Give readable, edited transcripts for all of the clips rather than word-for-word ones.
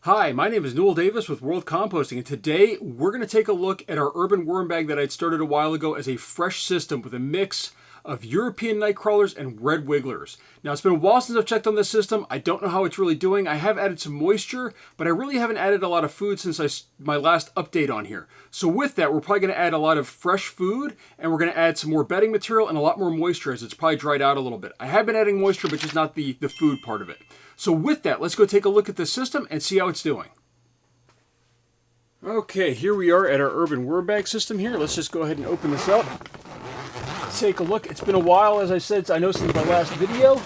Hi, my name is Newell Davis with World Composting, and today we're going to take a look at our urban worm bag that I'd started a while ago as a fresh system with a mix of European Nightcrawlers and red wigglers. Now, it's been a while since I've checked on this system. I don't know how it's really doing. I have added some moisture, but I really haven't added a lot of food since my last update on here. So with that, we're probably going to add a lot of fresh food, and we're going to add some more bedding material and a lot more moisture as it's probably dried out a little bit. I have been adding moisture, but just not the food part of it. So with that, let's go take a look at the system and see how it's doing. Okay, here we are at our urban worm bag system here. Let's just go ahead and open this up. Take a look. It's been a while, as I said, I know since my last video.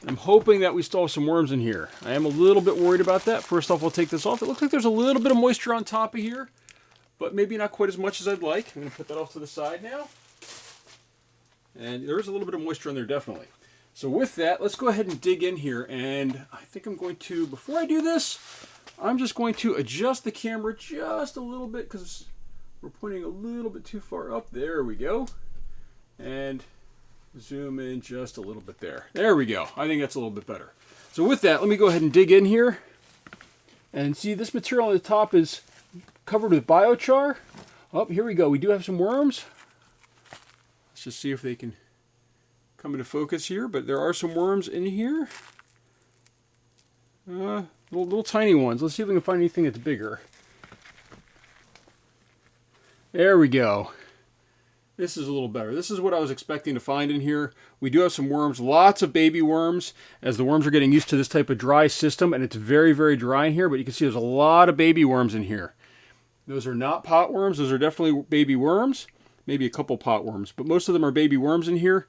I'm hoping that we still have some worms in here. I am a little bit worried about that. First off, we'll take this off. It looks like there's a little bit of moisture on top of here, but maybe not quite as much as I'd like. I'm going to put that off to the side now. And there is a little bit of moisture in there, definitely. So with that, let's go ahead and dig in here. And I think I'm going to, before I do this, I'm just going to adjust the camera just a little bit because we're pointing a little bit too far up. There we go. And zoom in just a little bit there. There we go. I think that's a little bit better. So with that, let me go ahead and dig in here. And see, this material on the top is covered with biochar. Oh, here we go. We do have some worms. Let's just see if they can come into focus here. But there are some worms in here. Little tiny ones. Let's see if we can find anything that's bigger. There we go. This is a little better. This is what I was expecting to find in here. We do have some worms, lots of baby worms, as the worms are getting used to this type of dry system, and it's very, very dry in here, but you can see there's a lot of baby worms in here. Those are not pot worms. Those are definitely baby worms. Maybe a couple pot worms, but most of them are baby worms in here.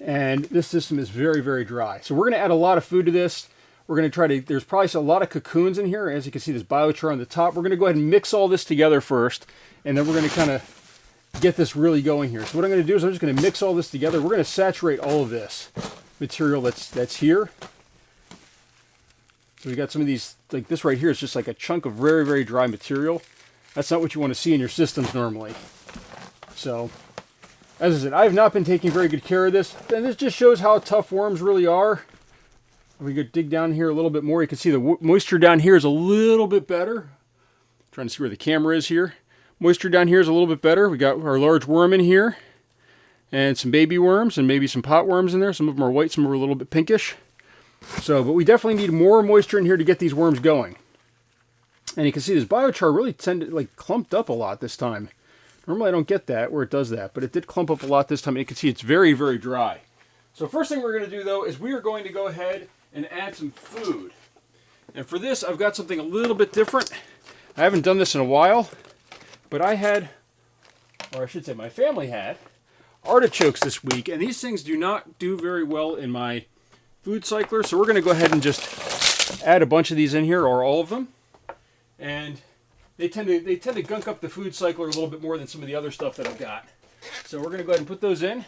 And this system is very, very dry. So we're going to add a lot of food to this. We're going to try to, there's probably a lot of cocoons in here. As you can see, there's biochar on the top. We're going to go ahead and mix all this together first, and then we're going to kind of get this really going here. So what I'm going to do is I'm just going to mix all this together. We're going to saturate all of this material that's here. So we got some of these, like this right here is just like a chunk of very, very dry material. That's not what you want to see in your systems normally. So, as I said, I have not been taking very good care of this. And this just shows how tough worms really are. We could dig down here a little bit more. You can see the moisture down here is a little bit better. I'm trying to see where the camera is here. Moisture down here is a little bit better. We got our large worm in here. And some baby worms and maybe some pot worms in there. Some of them are white, some of them are a little bit pinkish. So, but we definitely need more moisture in here to get these worms going. And you can see this biochar really clumped up a lot this time. Normally I don't get that where it does that, but it did clump up a lot this time. And you can see it's very, very dry. So first thing we're going to do though is we are going to go ahead and add some food. And for this I've got something a little bit different. I haven't done this in a while, but I had, or I should say my family had, artichokes this week. And these things do not do very well in my food cycler. So we're going to go ahead and just add a bunch of these in here, or all of them. And they tend to gunk up the food cycler a little bit more than some of the other stuff that I've got. So we're going to go ahead and put those in,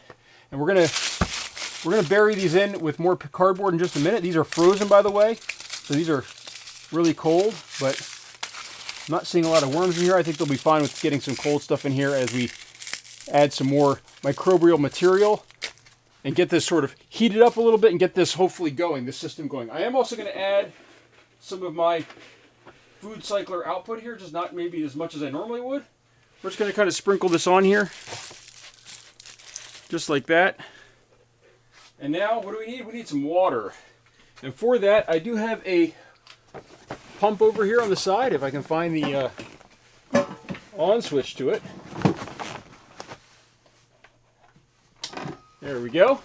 and we're going to bury these in with more cardboard in just a minute. These are frozen, by the way, so these are really cold, but I'm not seeing a lot of worms in here. I think they'll be fine with getting some cold stuff in here as we add some more microbial material and get this sort of heated up a little bit and get this hopefully going, this system going. I am also going to add some of my food cycler output here, just not maybe as much as I normally would. We're just going to kind of sprinkle this on here, just like that. And now, what do we need? We need some water. And for that, I do have a pump over here on the side, if I can find the on switch to it. There we go.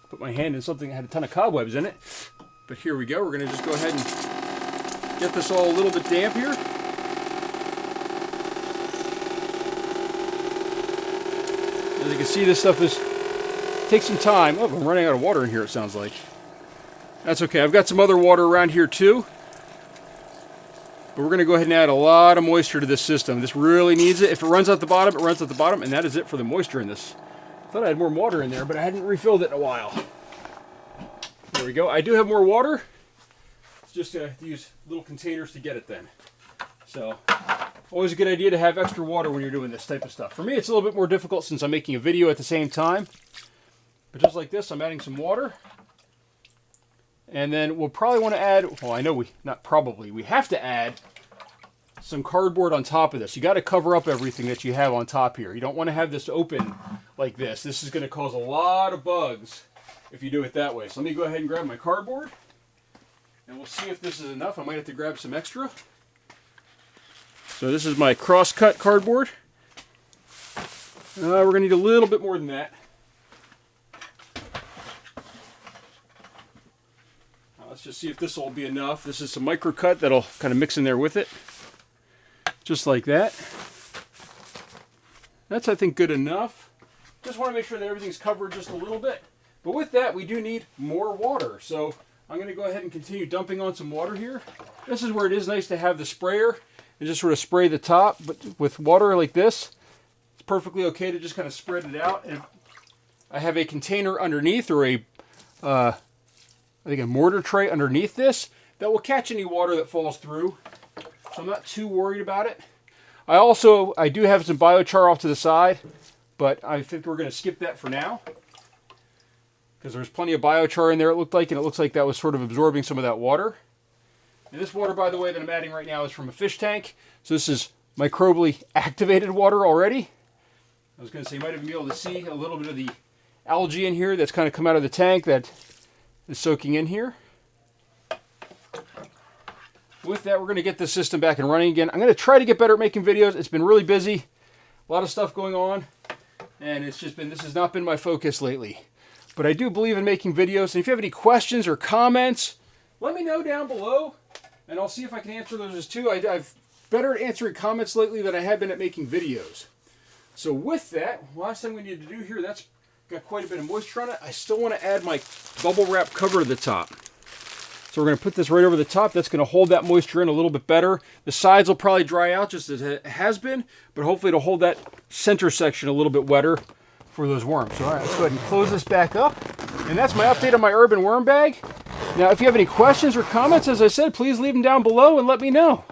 Put my hand in something that had a ton of cobwebs in it. But here we go. We're going to just go ahead and get this all a little bit damp here. As you can see, this stuff takes some time. Oh, I'm running out of water in here, it sounds like. That's okay. I've got some other water around here too. But we're going to go ahead and add a lot of moisture to this system. This really needs it. If it runs out the bottom, it runs out the bottom, and that is it for the moisture in this. I thought I had more water in there, but I hadn't refilled it in a while. There we go. I do have more water. It's just to use little containers to get it then. So, always a good idea to have extra water when you're doing this type of stuff. For me, it's a little bit more difficult since I'm making a video at the same time. But just like this, I'm adding some water. And then we'll probably want to add, well, I know we have to add some cardboard on top of this. You got to cover up everything that you have on top here. You don't want to have this open like this. This is going to cause a lot of bugs if you do it that way. So let me go ahead and grab my cardboard, and we'll see if this is enough. I might have to grab some extra. So this is my cross-cut cardboard. We're going to need a little bit more than that. Let's just see if this will be enough. This is some micro cut that'll kind of mix in there with it. Just like that. That's, I think, good enough. Just want to make sure that everything's covered just a little bit. But with that, we do need more water. So I'm going to go ahead and continue dumping on some water here. This is where it is nice to have the sprayer and just sort of spray the top. But with water like this, it's perfectly okay to just kind of spread it out. And I have a container underneath, or I think a mortar tray underneath this that will catch any water that falls through. So I'm not too worried about it. I do have some biochar off to the side, but I think we're going to skip that for now, because there's plenty of biochar in there, it looked like, and it looks like that was sort of absorbing some of that water. And this water, by the way, that I'm adding right now is from a fish tank. So this is microbially activated water already. I was going to say, you might even be able to see a little bit of the algae in here that's kind of come out of the tank that is soaking in here. With that, we're going to get this system back and running again. I'm going to try to get better at making videos. It's been really busy, a lot of stuff going on, and this has not been my focus lately. But I do believe in making videos, and if you have any questions or comments, let me know down below, and I'll see if I can answer those too. I've better at answering comments lately than I have been at making videos. So with that, last thing we need to do here, that's got quite a bit of moisture on it. I still want to add my bubble wrap cover to the top. So we're going to put this right over the top. That's going to hold that moisture in a little bit better. The sides will probably dry out just as it has been, but hopefully it'll hold that center section a little bit wetter for those worms. So all right, let's go ahead and close this back up. And that's my update on my urban worm bag. Now, if you have any questions or comments, as I said, please leave them down below and let me know.